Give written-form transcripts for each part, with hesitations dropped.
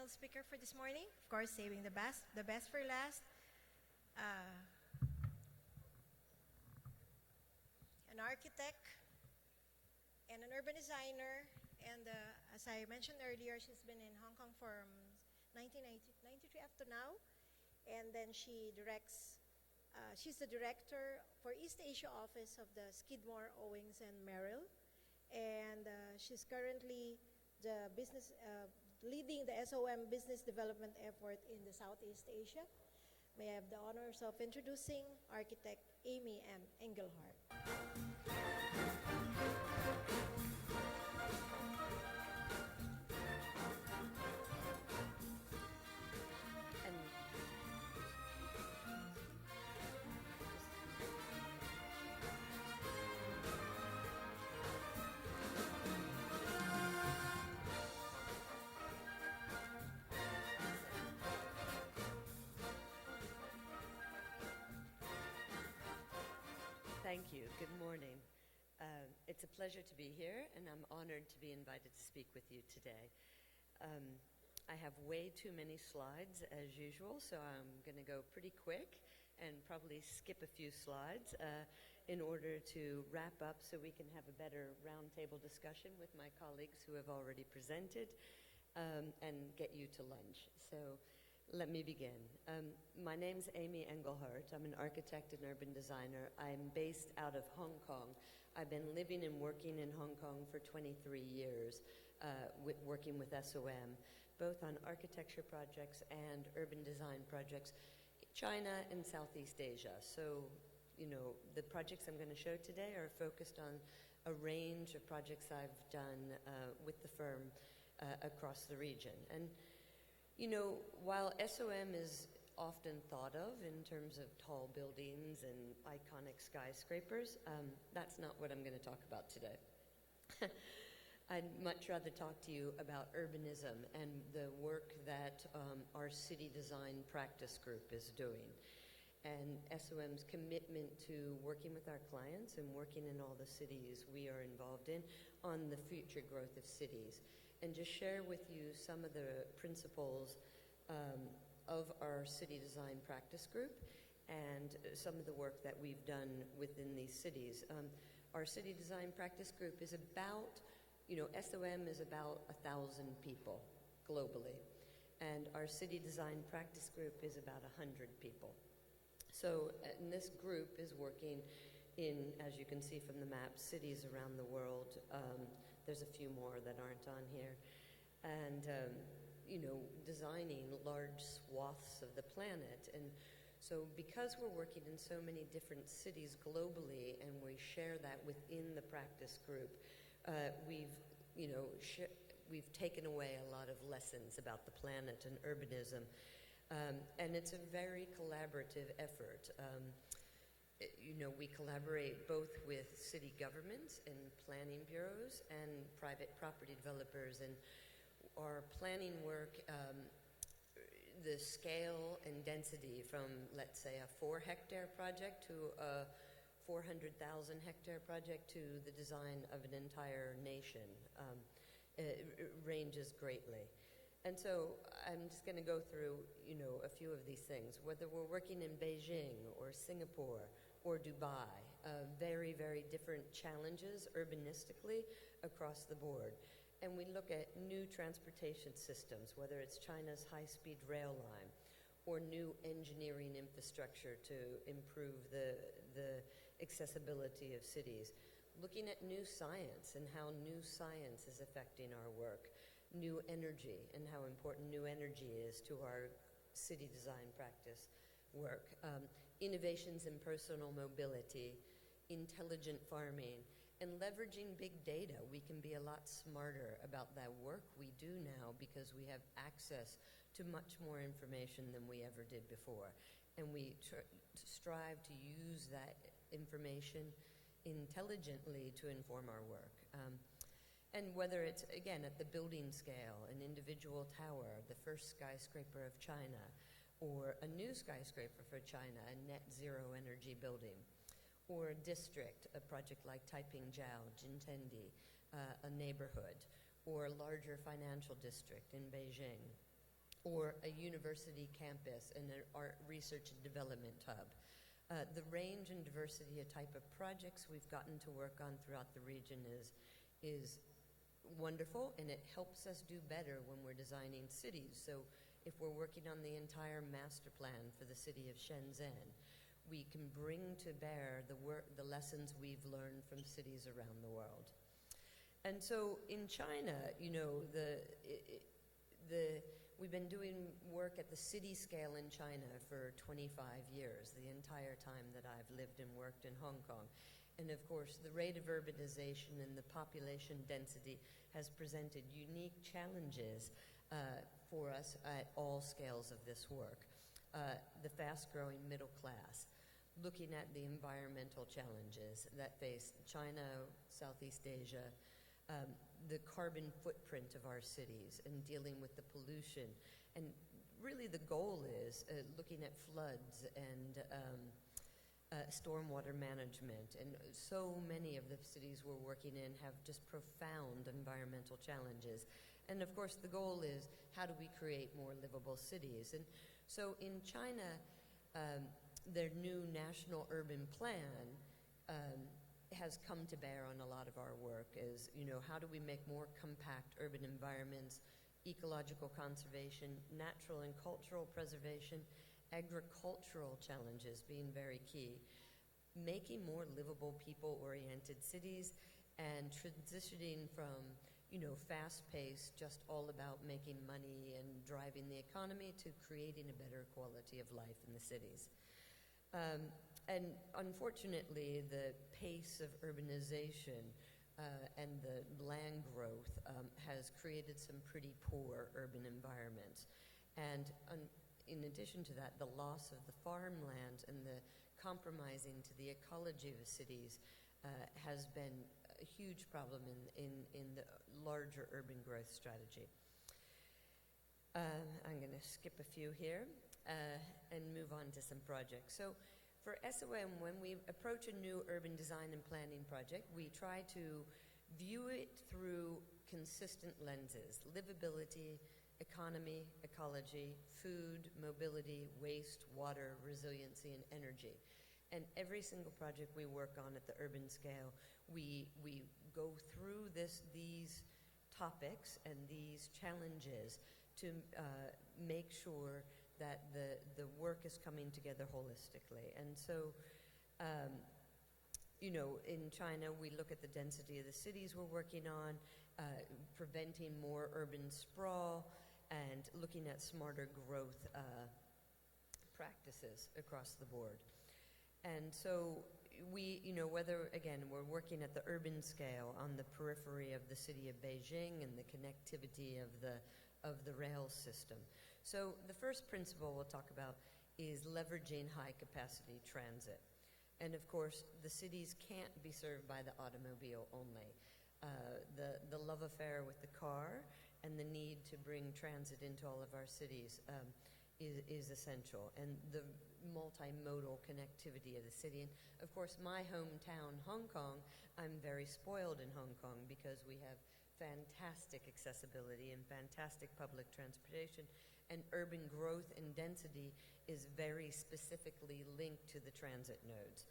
speaker for this morning. Of course, saving the best for last. An architect and an urban designer. And as I mentioned earlier, she's been in Hong Kong from 1993 up to now. And then she's the director for East Asia office of the Skidmore, Owings, and Merrill. And she's currently the leading the SOM business development effort in the Southeast Asia. May I have the honors of introducing architect Amy M. Engelhart. Thank you. Good morning. It's a pleasure to be here, and I'm honored to be invited to speak with you today. I have way too many slides, as usual, so I'm going to go pretty quick and probably skip a few slides in order to wrap up so we can have a better roundtable discussion with my colleagues who have already presented and get you to lunch. So let me begin. My name's Amy Engelhart. I'm an architect and urban designer. I'm based out of Hong Kong. I've been living and working in Hong Kong for 23 years, working with SOM, both on architecture projects and urban design projects, China and Southeast Asia. So, the projects I'm going to show today are focused on a range of projects I've done with the firm across the region. And while SOM is often thought of in terms of tall buildings and iconic skyscrapers, that's not what I'm going to talk about today. I'd much rather talk to you about urbanism and the work that our city design practice group is doing, and SOM's commitment to working with our clients and working in all the cities we are involved in on the future growth of cities, and just share with you some of the principles of our city design practice group and some of the work that we've done within these cities. Our city design practice group is about, SOM is about 1,000 people globally, and our city design practice group is about 100 people. So and this group is working in, as you can see from the map, cities around the world. There's a few more that aren't on here. And, designing large swaths of the planet. And so because we're working in so many different cities globally and we share that within the practice group, we've taken away a lot of lessons about the planet and urbanism. And it's a very collaborative effort. We collaborate both with city governments and planning bureaus and private property developers. And our planning work, the scale and density from, let's say, a 4-hectare project to a 400,000 hectare project to the design of an entire nation, it ranges greatly. And so I'm just going to go through, a few of these things. Whether we're working in Beijing or Singapore or Dubai, very, very different challenges urbanistically across the board. And we look at new transportation systems, whether it's China's high-speed rail line or new engineering infrastructure to improve the accessibility of cities. Looking at new science and how new science is affecting our work. New energy and how important new energy is to our city design practice work. Innovations in personal mobility, intelligent farming, and leveraging big data. We can be a lot smarter about that work we do now because we have access to much more information than we ever did before. And we strive to use that information intelligently to inform our work. And whether it's, again, at the building scale, an individual tower, the first skyscraper of China, or a new skyscraper for China, a net zero energy building, or a district, a project like Taiping Jiao, Jintendi, a neighborhood, or a larger financial district in Beijing, or a university campus and an art research and development hub. The range and diversity of type of projects we've gotten to work on throughout the region is wonderful, and it helps us do better when we're designing cities. So if we're working on the entire master plan for the city of Shenzhen, we can bring to bear the lessons we've learned from cities around the world. And so in China, you know, we've been doing work at the city scale in China for 25 years, the entire time that I've lived and worked in Hong Kong. And of course, the rate of urbanization and the population density has presented unique challenges for us at all scales of this work. The fast-growing middle class, looking at the environmental challenges that face China, Southeast Asia, the carbon footprint of our cities and dealing with the pollution. And really the goal is looking at floods and stormwater management. And so many of the cities we're working in have just profound environmental challenges. And of course the goal is, how do we create more livable cities? And so in China, their new national urban plan has come to bear on a lot of our work. Is, you know, how do we make more compact urban environments, ecological conservation, natural and cultural preservation, agricultural challenges being very key, making more livable, people-oriented cities, and transitioning from, you know, fast-paced, just all about making money and driving the economy, to creating a better quality of life in the cities. And unfortunately, the pace of urbanization and the land growth has created some pretty poor urban environments. And in addition to that, the loss of the farmland and the compromising to the ecology of the cities has been a huge problem in the larger urban growth strategy. I'm going to skip a few here and move on to some projects. So for SOM, when we approach a new urban design and planning project, we try to view it through consistent lenses: livability, economy, ecology, food, mobility, waste, water, resiliency, and energy. And every single project we work on at the urban scale, we go through these topics and these challenges to make sure that the work is coming together holistically. And so, you know, in China, we look at the density of the cities we're working on, preventing more urban sprawl, and looking at smarter growth practices across the board. And so we, you know, whether, again, we're working at the urban scale on the periphery of the city of Beijing and the connectivity of the rail system. So the first principle we'll talk about is leveraging high-capacity transit. And of course, the cities can't be served by the automobile only. The love affair with the car and the need to bring transit into all of our cities is essential. And the multimodal connectivity of the city. And of course, my hometown, Hong Kong, I'm very spoiled in Hong Kong because we have fantastic accessibility and fantastic public transportation, and urban growth and density is very specifically linked to the transit nodes.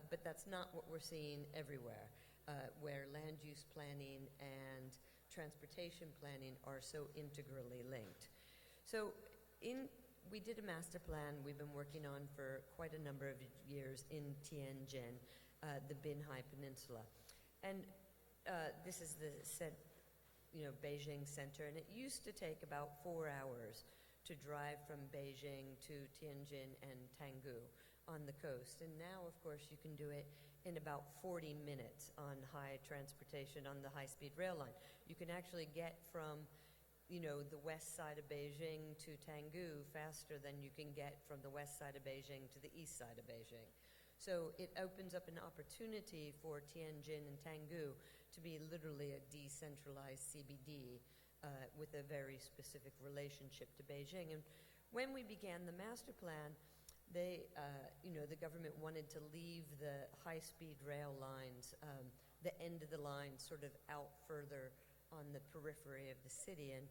But that's not what we're seeing everywhere, where land use planning and transportation planning are so integrally linked. So we did a master plan we've been working on for quite a number of years in Tianjin, the Binhai Peninsula. And this is the Beijing center, and it used to take about 4 hours to drive from Beijing to Tianjin and Tanggu on the coast. And now, of course, you can do it in about 40 minutes on high transportation on the high-speed rail line. You can actually get from, you know, the west side of Beijing to Tanggu faster than you can get from the west side of Beijing to the east side of Beijing. So it opens up an opportunity for Tianjin and Tanggu to be literally a decentralized CBD with a very specific relationship to Beijing. And when we began the master plan, the government wanted to leave the high-speed rail lines, the end of the line, sort of out further on the periphery of the city. And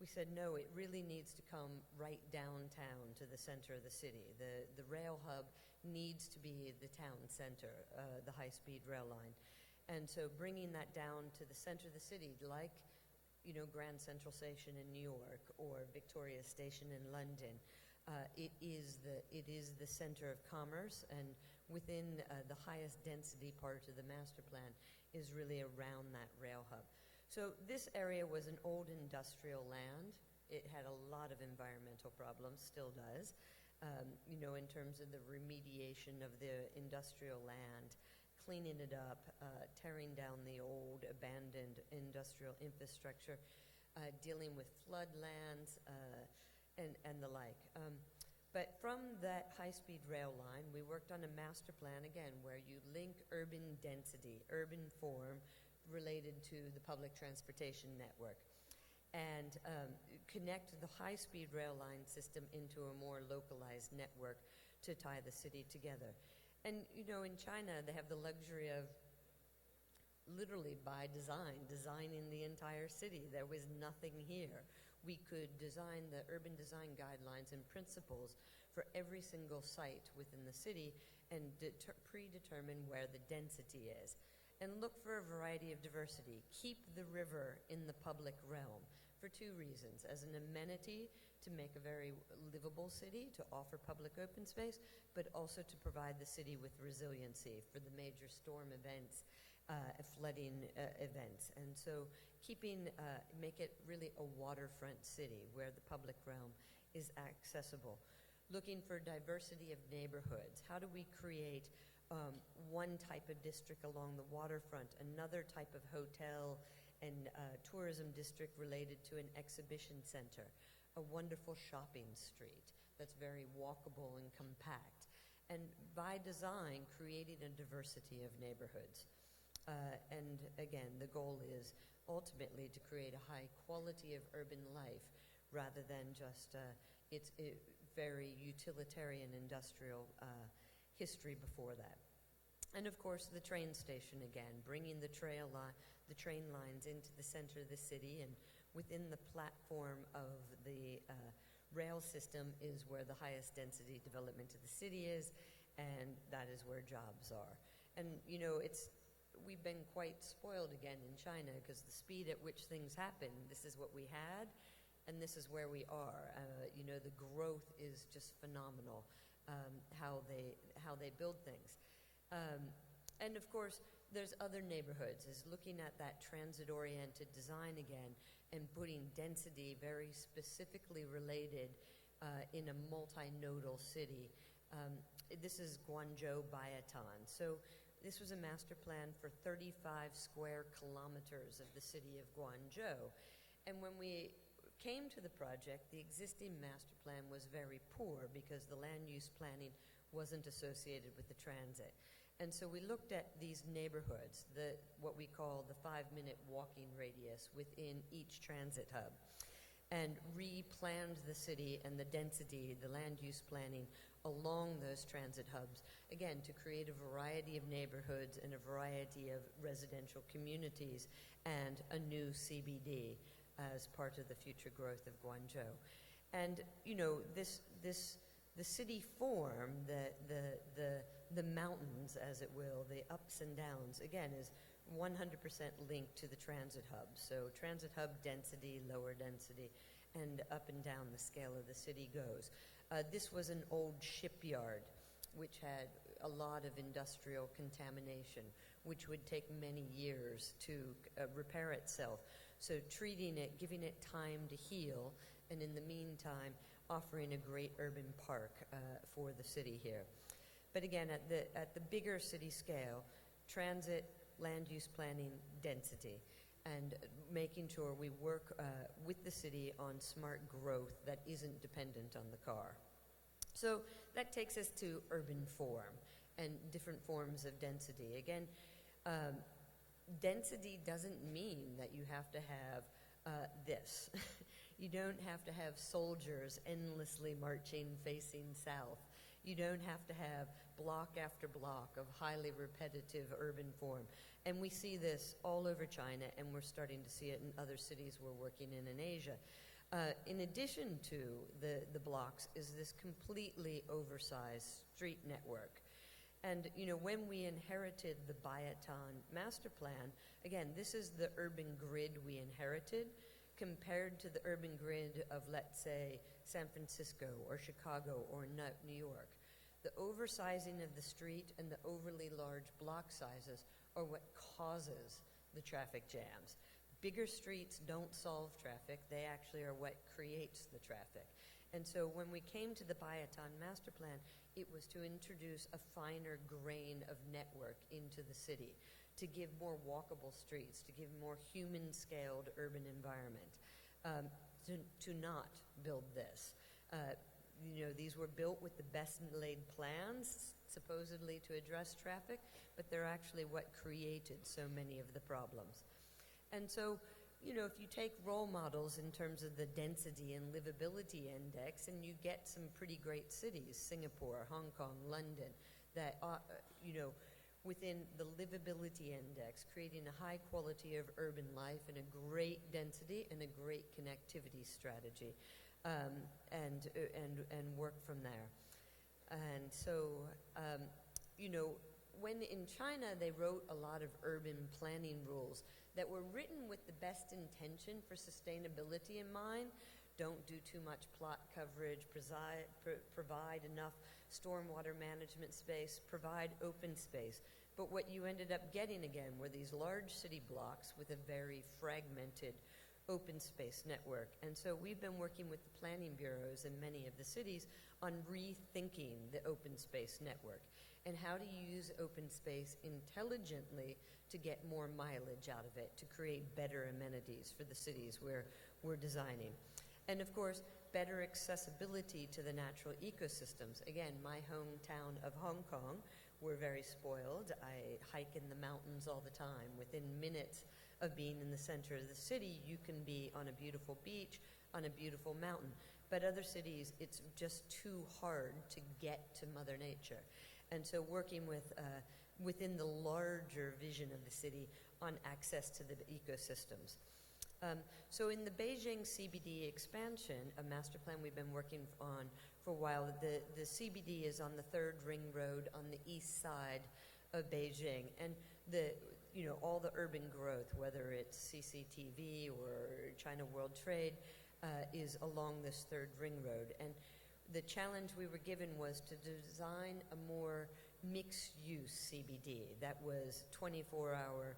we said, no, it really needs to come right downtown to the center of the city. The rail hub needs to be the town center, the high-speed rail line. And so bringing that down to the center of the city, like, Grand Central Station in New York or Victoria Station in London, it is the center of commerce, and within the highest density part of the master plan is really around that rail hub. So this area was an old industrial land. It had a lot of environmental problems, still does, in terms of the remediation of the industrial land, cleaning it up, tearing down the old abandoned industrial infrastructure, dealing with floodlands, and the like. But from that high-speed rail line, we worked on a master plan, again, where you link urban density, urban form, related to the public transportation network, and connect the high-speed rail line system into a more localized network to tie the city together. And, in China, they have the luxury of literally by designing the entire city. There was nothing here. We could design the urban design guidelines and principles for every single site within the city and predetermine where the density is. And look for a variety of diversity. Keep the river in the public realm for two reasons: as an amenity to make a very livable city, to offer public open space, but also to provide the city with resiliency for the major storm events, flooding events. And so make it really a waterfront city where the public realm is accessible. Looking for diversity of neighborhoods. How do we create one type of district along the waterfront, another type of hotel and tourism district related to an exhibition center, a wonderful shopping street that's very walkable and compact, and by design creating a diversity of neighborhoods. And again, the goal is ultimately to create a high quality of urban life rather than just its very utilitarian industrial history before that. And of course, the train station again, bringing the train lines into the center of the city, and within the platform of the rail system is where the highest density development of the city is, and that is where jobs are. And we've been quite spoiled again in China because the speed at which things happen, this is what we had, and this is where we are. The growth is just phenomenal, how they build things. And of course, there's other neighborhoods, is looking at that transit-oriented design again and putting density very specifically related in a multinodal city. This is Guangzhou Baiyatan. So this was a master plan for 35 square kilometers of the city of Guangzhou. And when we came to the project, the existing master plan was very poor because the land use planning wasn't associated with the transit. And so we looked at these neighborhoods, what we call the 5-minute walking radius within each transit hub, and replanned the city and the density, the land use planning along those transit hubs, again, to create a variety of neighborhoods and a variety of residential communities and a new CBD as part of the future growth of Guangzhou. And, the city form, the mountains, as it will, the ups and downs, again, is 100% linked to the transit hub. So transit hub density, lower density, and up and down the scale of the city goes. This was an old shipyard which had a lot of industrial contamination, which would take many years to repair itself. So treating it, giving it time to heal, and in the meantime, offering a great urban park for the city here. But again, at the bigger city scale, transit, land use planning, density, and making sure we work with the city on smart growth that isn't dependent on the car. So that takes us to urban form and different forms of density. Again, density doesn't mean that you have to have this. You don't have to have soldiers endlessly marching facing south. You don't have to have block after block of highly repetitive urban form. And we see this all over China, and we're starting to see it in other cities we're working in Asia. In addition to the blocks is this completely oversized street network. And, you know, when we inherited the Bayatan master plan, again, this is the urban grid we inherited compared to the urban grid of, let's say, San Francisco or Chicago or New York. The oversizing of the street and the overly large block sizes are what causes the traffic jams. Bigger streets don't solve traffic. They actually are what creates the traffic. And so when we came to the Bayatan master plan, it was to introduce a finer grain of network into the city, to give more walkable streets, to give more human-scaled urban environment, to not build this. You know, these were built with the best laid plans, supposedly to address traffic, but they're actually what created so many of the problems. And so, you know, if you take role models in terms of the density and livability index, and you get some pretty great cities, Singapore, Hong Kong, London, that, you know, within the livability index, creating a high quality of urban life and a great density and a great connectivity strategy, and work from there. And so, you know, when in China they wrote a lot of urban planning rules that were written with the best intention for sustainability in mind. Don't do too much plot coverage, provide enough stormwater management space, provide open space. But what you ended up getting again were these large city blocks with a very fragmented open space network. And so we've been working with the planning bureaus in many of the cities on rethinking the open space network and how to use open space intelligently to get more mileage out of it, to create better amenities for the cities where we're designing. And of course, better accessibility to the natural ecosystems. Again, my hometown of Hong Kong, we're very spoiled. I hike in the mountains all the time. Within minutes of being in the center of the city, you can be on a beautiful beach, on a beautiful mountain. But other cities, it's just too hard to get to Mother Nature. And so working with within the larger vision of the city on access to the ecosystems. So in the Beijing CBD expansion, a master plan we've been working on for a while, the CBD is on the third ring road on the east side of Beijing. And you know, all the urban growth, whether it's CCTV or China World Trade, is along this third ring road. And the challenge we were given was to design a more mixed-use CBD that was 24-hour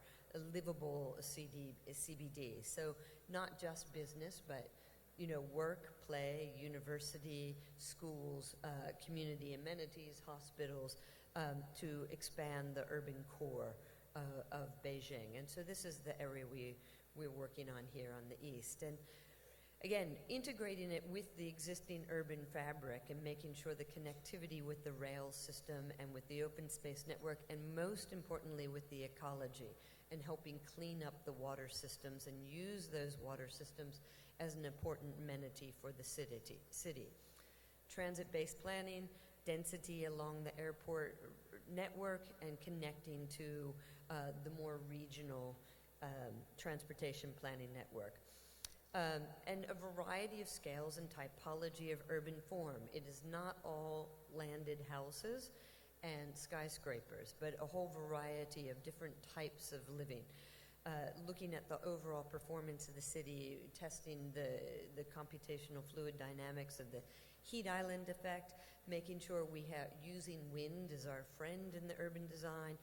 livable CBD. So not just business, but, you know, work, play, university, schools, community amenities, hospitals, to expand the urban core of Beijing. And so this is the area we're working on here on the east. And again, integrating it with the existing urban fabric and making sure the connectivity with the rail system and with the open space network, and most importantly with the ecology, and helping clean up the water systems and use those water systems as an important amenity for the city. Transit-based planning, density along the airport network, and connecting to the more regional transportation planning network. And a variety of scales and typology of urban form. It is not all landed houses and skyscrapers, but a whole variety of different types of living. Looking at the overall performance of the city, testing the computational fluid dynamics of the heat island effect, making sure we have using wind as our friend in the urban design.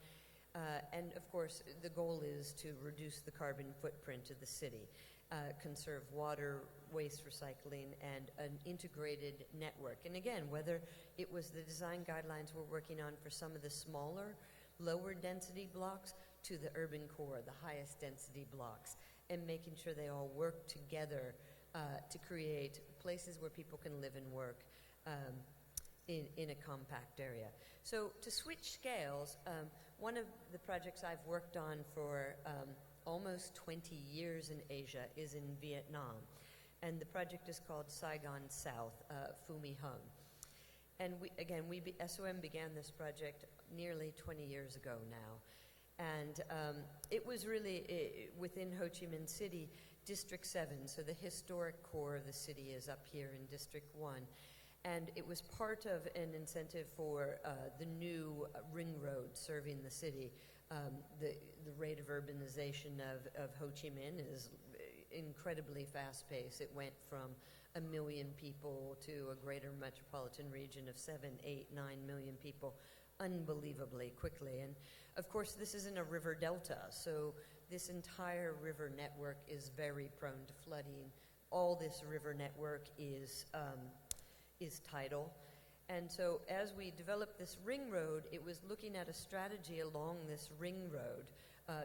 And of course, the goal is to reduce the carbon footprint of the city. Conserve water, waste recycling, and an integrated network. And again, whether it was the design guidelines we're working on for some of the smaller, lower density blocks to the urban core, the highest density blocks, and making sure they all work together to create places where people can live and work in a compact area. So to switch scales, one of the projects I've worked on for almost 20 years in Asia is in Vietnam. And the project is called Saigon South, Phu My Hung. And SOM began this project nearly 20 years ago now. And it was really within Ho Chi Minh City, District 7, so the historic core of the city is up here in District 1. And it was part of an incentive for the new ring road serving the city. The rate of urbanization of Ho Chi Minh is incredibly fast-paced. It went from 1 million people to a greater metropolitan region of 7, 8, 9 million people unbelievably quickly. And of course, this isn't a river delta, so this entire river network is very prone to flooding. All this river network is tidal. And so as we developed this ring road, it was looking at a strategy along this ring road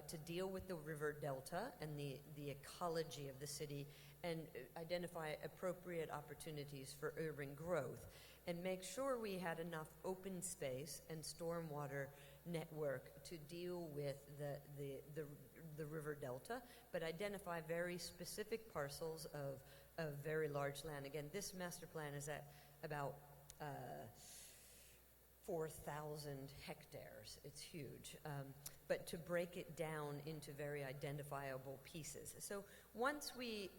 to deal with the river delta and the ecology of the city and identify appropriate opportunities for urban growth and make sure we had enough open space and stormwater network to deal with the river delta, but identify very specific parcels of very large land. Again, this master plan is at about 4,000 hectares. It's huge. But to break it down into very identifiable pieces. So once we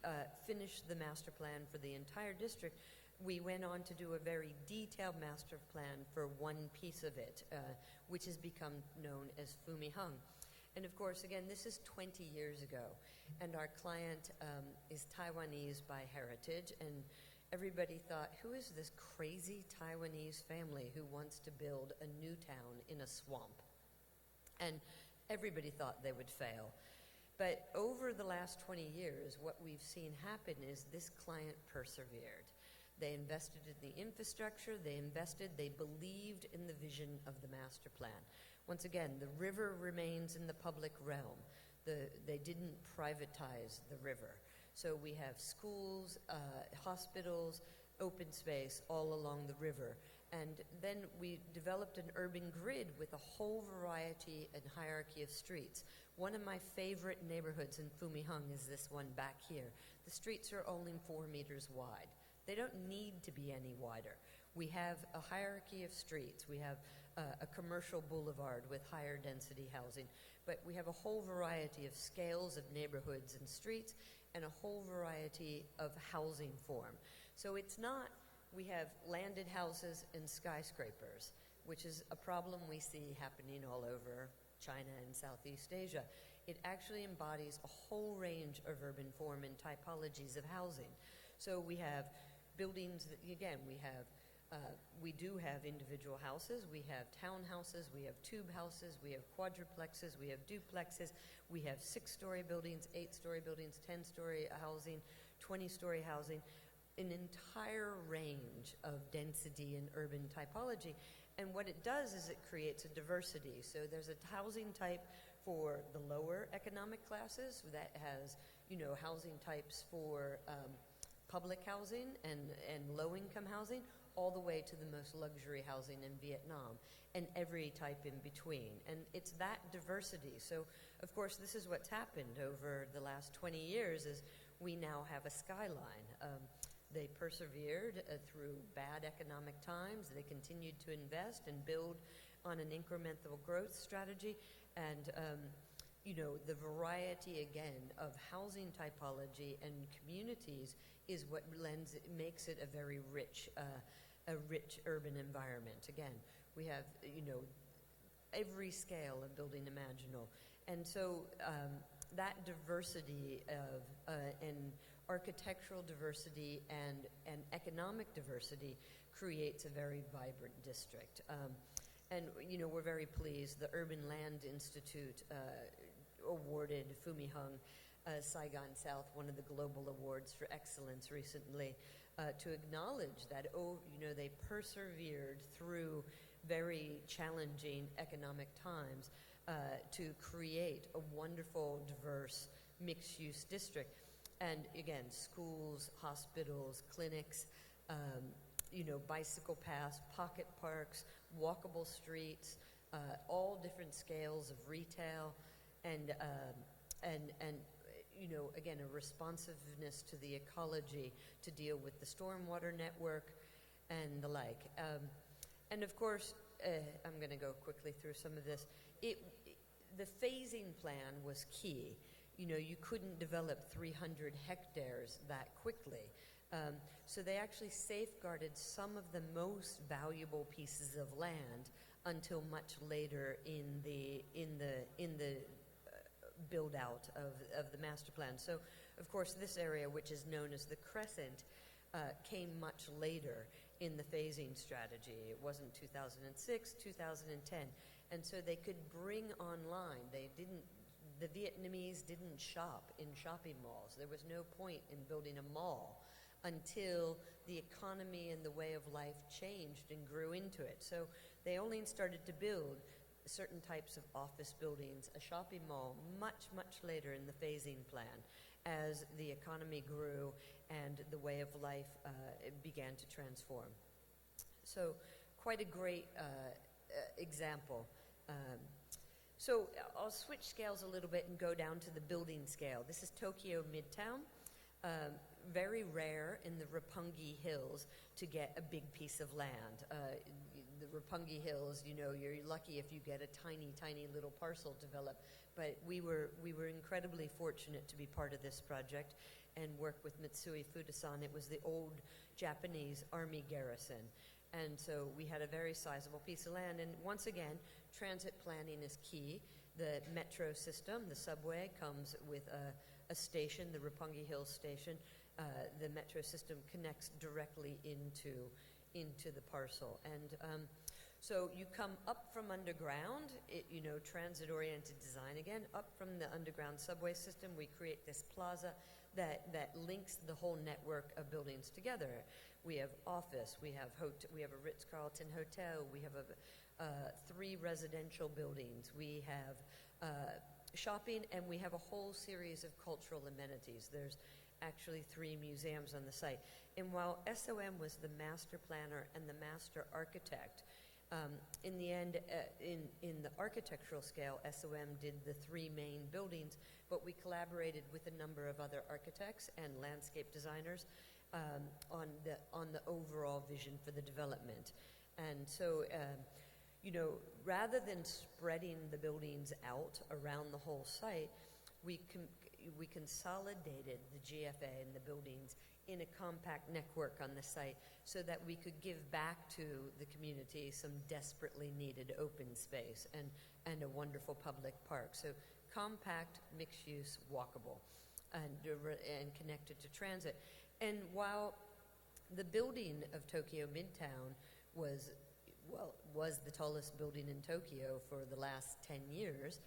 finished the master plan for the entire district, we went on to do a very detailed master plan for one piece of it, which has become known as Fumihung. And of course, again, this is 20 years ago, and our client is Taiwanese by heritage, and everybody thought, who is this crazy Taiwanese family who wants to build a new town in a swamp? And everybody thought they would fail. But over the last 20 years, what we've seen happen is this client persevered. They invested in the infrastructure, they believed in the vision of the master plan. Once again, the river remains in the public realm. They didn't privatize the river. So we have schools, hospitals, open space all along the river. And then we developed an urban grid with a whole variety and hierarchy of streets. One of my favorite neighborhoods in Fumihung is this one back here. The streets are only 4 meters wide. They don't need to be any wider. We have a hierarchy of streets. We have a commercial boulevard with higher density housing. But we have a whole variety of scales of neighborhoods and streets and a whole variety of housing form. So it's not, we have landed houses and skyscrapers, which is a problem we see happening all over China and Southeast Asia. It actually embodies a whole range of urban form and typologies of housing. So we have buildings that, again, we do have individual houses, we have townhouses, we have tube houses, we have quadruplexes, we have duplexes, we have 6-story buildings, 8-story buildings, 10-story housing, 20-story housing, an entire range of density and urban typology. And what it does is it creates a diversity. So there's a housing type for the lower economic classes that has, housing types for public housing and low-income housing, all the way to the most luxury housing in Vietnam, and every type in between. And it's that diversity. So, of course, this is what's happened over the last 20 years is we now have a skyline. They persevered through bad economic times. They continued to invest and build on an incremental growth strategy. And, the variety, again, of housing typology and communities is what makes it a very rich urban environment. Again, we have, every scale of building imaginable. And so that diversity of and architectural diversity and economic diversity creates a very vibrant district. And, we're very pleased. The Urban Land Institute awarded Fumihung Saigon South one of the global awards for excellence recently to acknowledge that, they persevered through very challenging economic times to create a wonderful, diverse, mixed-use district. And again, schools, hospitals, clinics, bicycle paths, pocket parks, walkable streets, all different scales of retail, and again, a responsiveness to the ecology to deal with the stormwater network and the like. And of course, I'm going to go quickly through some of this. the phasing plan was key. You know, you couldn't develop 300 hectares that quickly. So they actually safeguarded some of the most valuable pieces of land until much later in the build out of the master plan. So, of course, this area, which is known as the Crescent, came much later in the phasing strategy. It wasn't 2006, 2010. And so they could bring online, the Vietnamese didn't shop in shopping malls. There was no point in building a mall until the economy and the way of life changed and grew into it. So they only started to build certain types of office buildings, a shopping mall, much, much later in the phasing plan as the economy grew and the way of life began to transform. So quite a great example. So I'll switch scales a little bit and go down to the building scale. This is Tokyo Midtown. Very rare in the Roppongi Hills to get a big piece of land. The Roppongi Hills, you know, you're lucky if you get a tiny, tiny little parcel developed. But we were incredibly fortunate to be part of this project and work with Mitsui Fudosan. It was the old Japanese army garrison. And so we had a very sizable piece of land. And once again, transit planning is key. The metro system, the subway, comes with a station, the Roppongi Hills station. The metro system connects directly into the parcel. And so you come up from underground, transit-oriented design again, up from the underground subway system. We create this plaza that links the whole network of buildings together. We have office, we have a Ritz-Carlton hotel, we have 3 residential buildings, we have shopping, and we have a whole series of cultural amenities. There's actually 3 museums on the site. And while SOM was the master planner and the master architect, in the end, in the architectural scale, SOM did the 3 main buildings, but we collaborated with a number of other architects and landscape designers on the overall vision for the development. And so, rather than spreading the buildings out around the whole site, we consolidated the GFA and the buildings in a compact network on the site so that we could give back to the community some desperately needed open space and a wonderful public park. So compact, mixed use, walkable, and connected to transit. And while the building of Tokyo Midtown was the tallest building in Tokyo for the last 10 years,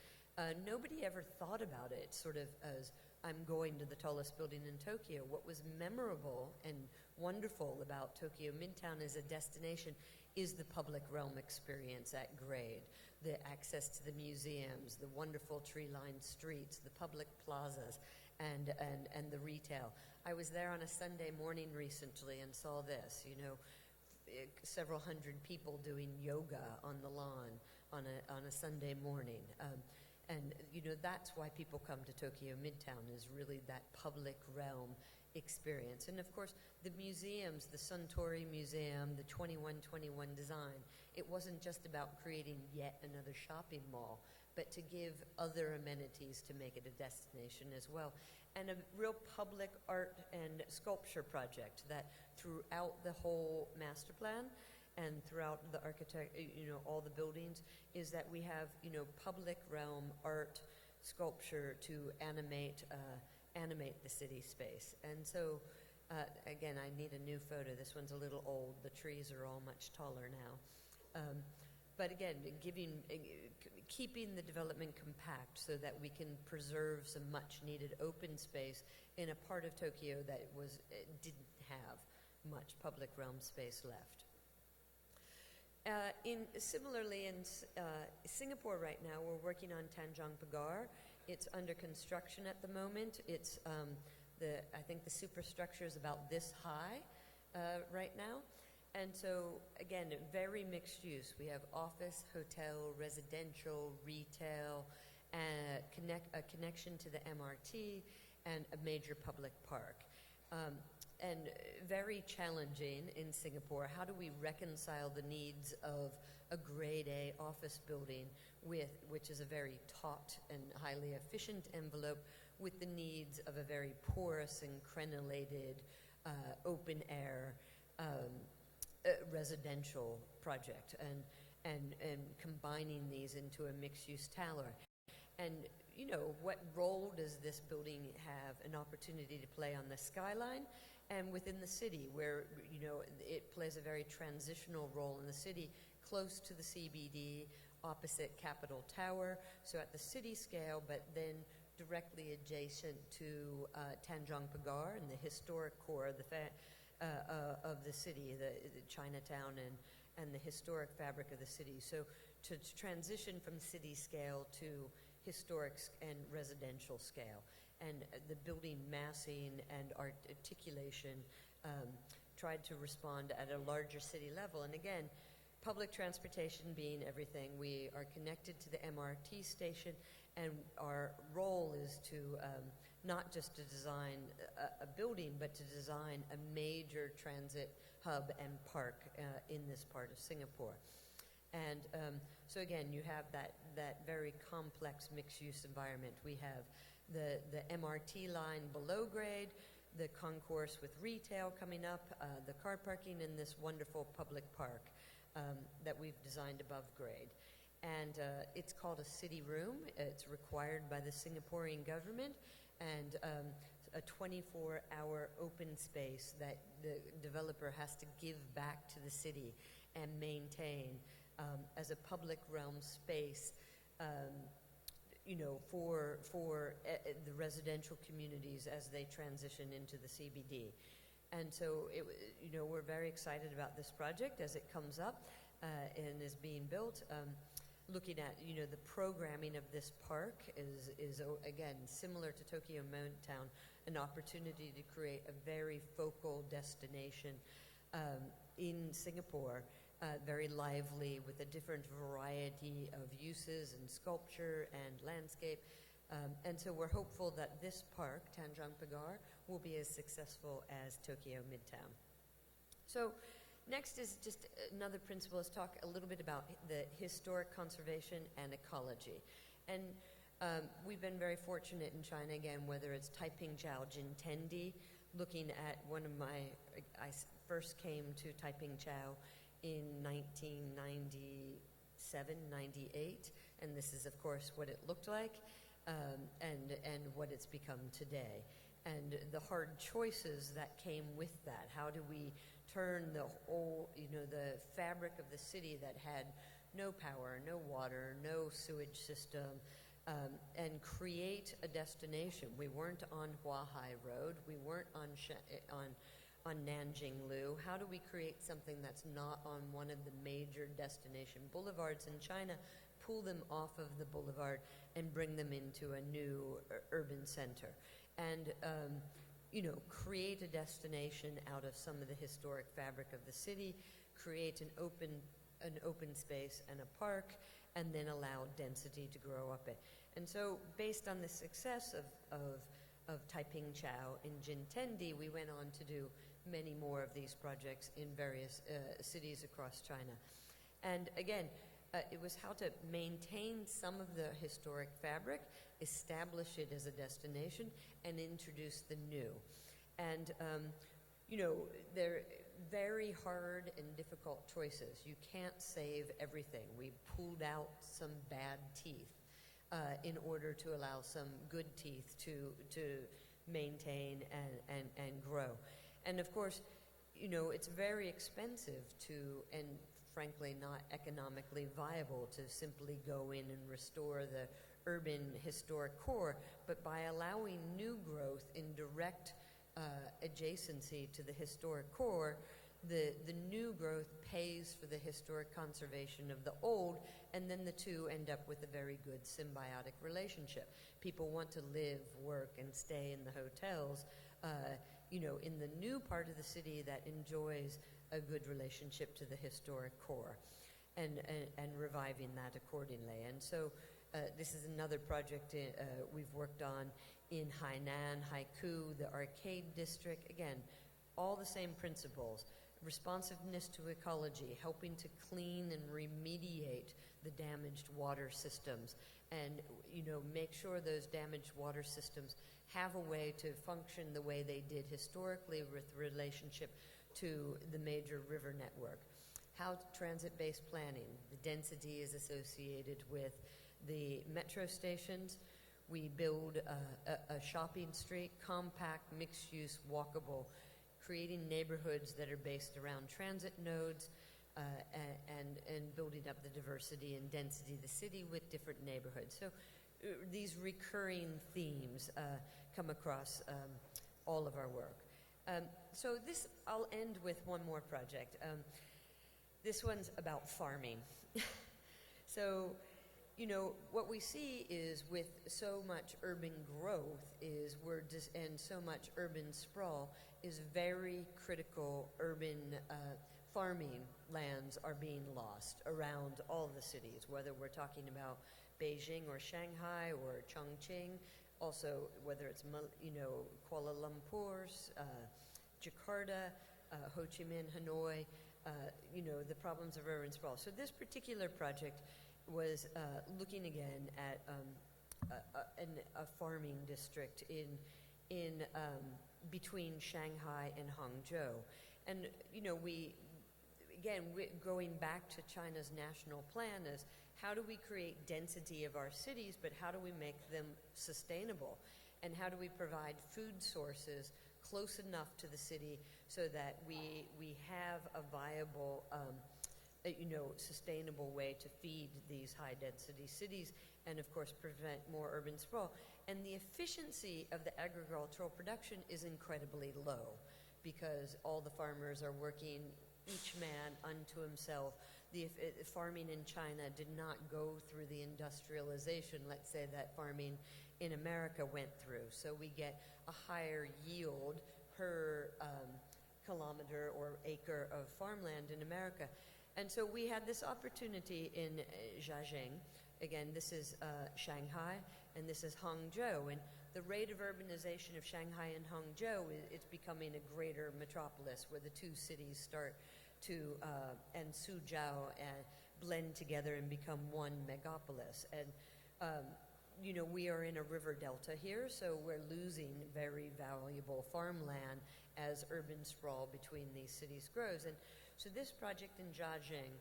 nobody ever thought about it sort of as, I'm going to the tallest building in Tokyo. What was memorable and wonderful about Tokyo Midtown as a destination is the public realm experience at grade, the access to the museums, the wonderful tree-lined streets, the public plazas, and the retail. I was there on a Sunday morning recently and saw this, several hundred people doing yoga on the lawn on a Sunday morning. And that's why people come to Tokyo Midtown, is really that public realm experience. And of course, the museums, the Suntory Museum, the 2121 design, it wasn't just about creating yet another shopping mall, but to give other amenities to make it a destination as well. And a real public art and sculpture project that throughout the whole master plan and throughout the all the buildings, is that we have, public realm art, sculpture to animate the city space. And so, again, I need a new photo. This one's a little old. The trees are all much taller now. But again, keeping the development compact so that we can preserve some much needed open space in a part of Tokyo that didn't have much public realm space left. Similarly, in Singapore right now, we're working on Tanjong Pagar. It's under construction at the moment. It's I think the superstructure is about this high right now. And so, again, very mixed use. We have office, hotel, residential, retail, a connection to the MRT, and a major public park. and very challenging in Singapore. How do we reconcile the needs of a grade A office building which is a very taut and highly efficient envelope, with the needs of a very porous and crenellated open air residential project, and combining these into a mixed-use tower. And what role does this building have an opportunity to play on the skyline and within the city, where it plays a very transitional role in the city, close to the CBD, opposite Capitol Tower, so at the city scale, but then directly adjacent to Tanjong Pagar and the historic core of the city, the Chinatown and the historic fabric of the city. So to transition from city scale to historic and residential scale, and the building massing and articulation tried to respond at a larger city level. And again, public transportation being everything, we are connected to the MRT station, and our role is to not just to design a building, but to design a major transit hub and park in this part of Singapore. And so again, you have that very complex mixed-use environment. We have the MRT line below grade, the concourse with retail coming up, the car parking, and this wonderful public park that we've designed above grade. And it's called a city room. It's required by the Singaporean government, and a 24-hour open space that the developer has to give back to the city and maintain as a public realm space, for the residential communities as they transition into the CBD. And so, we're very excited about this project as it comes up and is being built. Looking at, the programming of this park is again, similar to Tokyo Midtown, an opportunity to create a very focal destination in Singapore, very lively, with a different variety of uses and sculpture and landscape. And so we're hopeful that this park, Tanjong Pagar, will be as successful as Tokyo Midtown. So next is just another principle, is talk a little bit about the historic conservation and ecology. And we've been very fortunate in China, again, whether it's Taipingqiao Jintendi, looking at I first came to Taipingqiao in 1997, 98, and this is, of course, what it looked like, and what it's become today. And the hard choices that came with that. How do we turn the whole, the fabric of the city that had no power, no water, no sewage system, and create a destination? We weren't on Huahai Road. We weren't on Nanjing Lu. How do we create something that's not on one of the major destination boulevards in China, pull them off of the boulevard, and bring them into a new urban center? And create a destination out of some of the historic fabric of the city, create an open space and a park, and then allow density to grow up it. And so, based on the success of Taipingqiao in Jintendi, we went on to do many more of these projects in various cities across China. And again, it was how to maintain some of the historic fabric, establish it as a destination, and introduce the new. And, they're very hard and difficult choices. You can't save everything. We pulled out some bad teeth in order to allow some good teeth to maintain and grow. And of course, it's very expensive and frankly not economically viable to simply go in and restore the urban historic core, but by allowing new growth in direct adjacency to the historic core, the new growth pays for the historic conservation of the old, and then the two end up with a very good symbiotic relationship. People want to live, work, and stay in the hotels, in the new part of the city that enjoys a good relationship to the historic core, and reviving that accordingly. And so this is another project we've worked on in Hainan, Haikou, the arcade district. Again, all the same principles. Responsiveness to ecology, helping to clean and remediate the damaged water systems, and make sure those damaged water systems have a way to function the way they did historically with relationship to the major river network. How transit-based planning, the density is associated with the metro stations. We build a shopping street, compact, mixed-use, walkable, creating neighborhoods that are based around transit nodes, and building up the diversity and density of the city with different neighborhoods. So these recurring themes come across all of our work. So this, I'll end with one more project. This one's about farming. So, what we see is with so much urban growth is and so much urban sprawl is very critical urban farming lands are being lost around all the cities, whether we're talking about Beijing or Shanghai or Chongqing, also whether it's Kuala Lumpur, Jakarta, Ho Chi Minh, Hanoi, the problems of urban sprawl. So this particular project was looking again at a farming district in between Shanghai and Hangzhou, and going back to China's national plan is how do we create density of our cities, but how do we make them sustainable, and how do we provide food sources close enough to the city so that we have a viable sustainable way to feed these high-density cities and, of course, prevent more urban sprawl. And the efficiency of the agricultural production is incredibly low because all the farmers are working, each man unto himself. The farming in China did not go through the industrialization, let's say, that farming in America went through. So we get a higher yield per kilometer or acre of farmland in America. And so we had this opportunity in Jiaxing. Again, this is Shanghai, and this is Hangzhou. And the rate of urbanization of Shanghai and Hangzhou, it's becoming a greater metropolis where the two cities start to, and Suzhou, blend together and become one megapolis. And, we are in a river delta here, so we're losing very valuable farmland as urban sprawl between these cities grows. And so this project in Jiaxing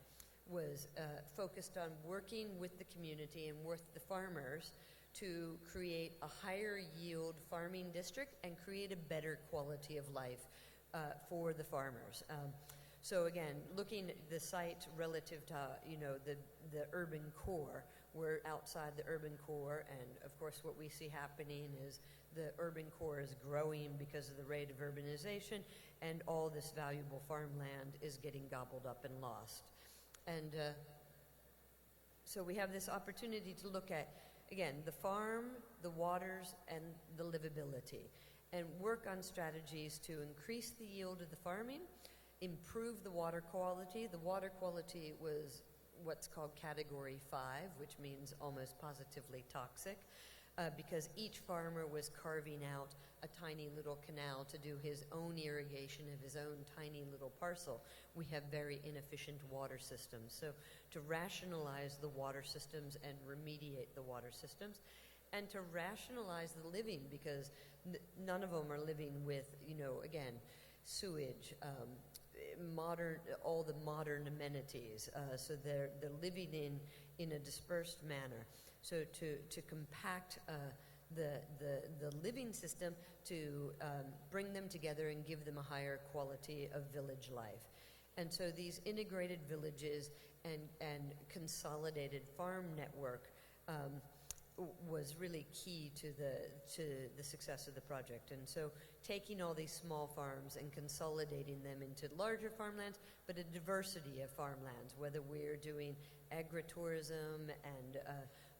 was focused on working with the community and with the farmers to create a higher yield farming district and create a better quality of life for the farmers. So again, looking at the site relative to, the urban core, we're outside the urban core, and of course what we see happening is the urban core is growing because of the rate of urbanization, and all this valuable farmland is getting gobbled up and lost. And so we have this opportunity to look at, again, the farm, the waters, and the livability, and work on strategies to increase the yield of the farming, improve the water quality. The water quality was what's called Category 5, which means almost positively toxic, because each farmer was carving out a tiny little canal to do his own irrigation of his own tiny little parcel. We have very inefficient water systems. So to rationalize the water systems and remediate the water systems, and to rationalize the living, because none of them are living with, again, sewage, all the modern amenities. So they're living in a dispersed manner. So to compact the living system, to bring them together and give them a higher quality of village life. And so these integrated villages and consolidated farm network was really key to the success of the project. And so taking all these small farms and consolidating them into larger farmlands, but a diversity of farmlands, whether we're doing agritourism and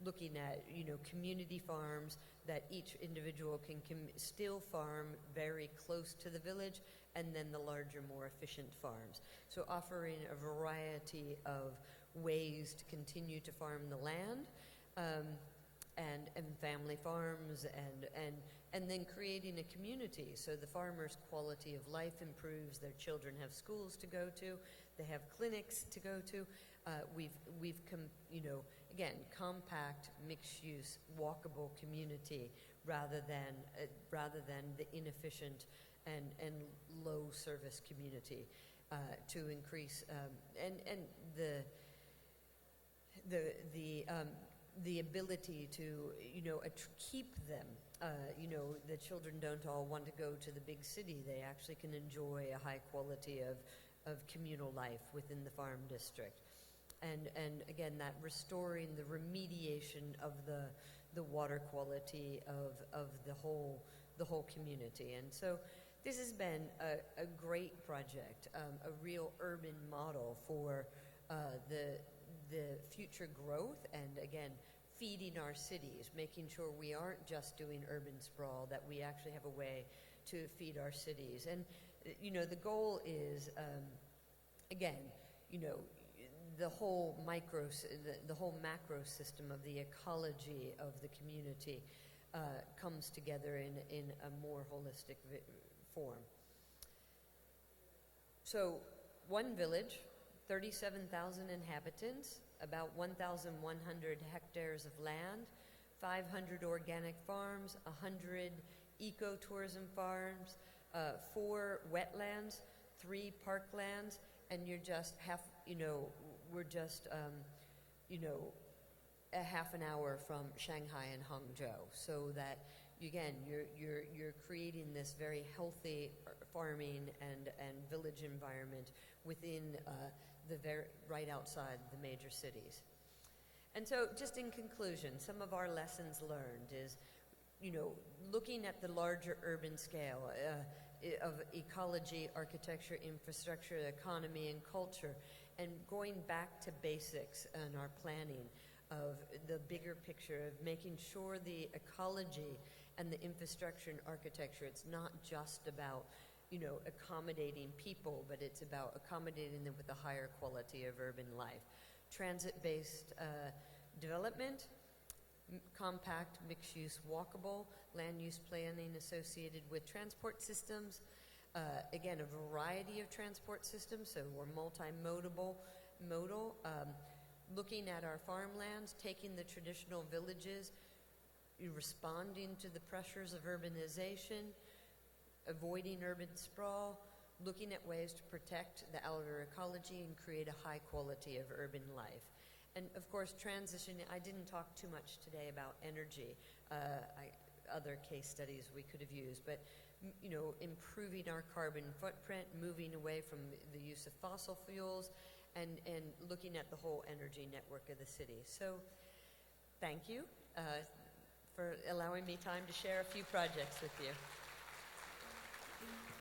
looking at community farms that each individual can still farm very close to the village, and then the larger, more efficient farms. So offering a variety of ways to continue to farm the land, and family farms, and and then creating a community so the farmers' quality of life improves, their children have schools to go to, they have clinics to go to. Again, compact, mixed-use, walkable community rather than the inefficient and low-service community to increase and the ability to keep them. The children don't all want to go to the big city. They actually can enjoy a high quality of communal life within the farm district. And again, that restoring the remediation of the water quality of the whole community. And so this has been a great project, a real urban model for the future growth, and again, feeding our cities, making sure we aren't just doing urban sprawl, that we actually have a way to feed our cities. And the goal is, again, the whole macro system of the ecology of the community comes together in a more holistic form. So, one village, 37,000 inhabitants, about 1,100 hectares of land, 500 organic farms, 100 ecotourism farms, 4 wetlands, 3 parklands, and you're just we're just a half an hour from Shanghai and Hangzhou, so that again you're creating this very healthy farming and village environment within right outside the major cities. And so, just in conclusion, some of our lessons learned is, looking at the larger urban scale of ecology, architecture, infrastructure, economy, and culture, and going back to basics in our planning of the bigger picture of making sure the ecology and the infrastructure and architecture, it's not just about accommodating people, but it's about accommodating them with a higher quality of urban life. Transit-based development, compact, mixed-use, walkable, land use planning associated with transport systems. Again, a variety of transport systems, so we're modal, looking at our farmlands, taking the traditional villages, responding to the pressures of urbanization, avoiding urban sprawl, looking at ways to protect the outer ecology and create a high quality of urban life. And of course, transitioning, I didn't talk too much today about energy, other case studies we could have used, but improving our carbon footprint, moving away from the use of fossil fuels, and looking at the whole energy network of the city. So thank you for allowing me time to share a few projects with you.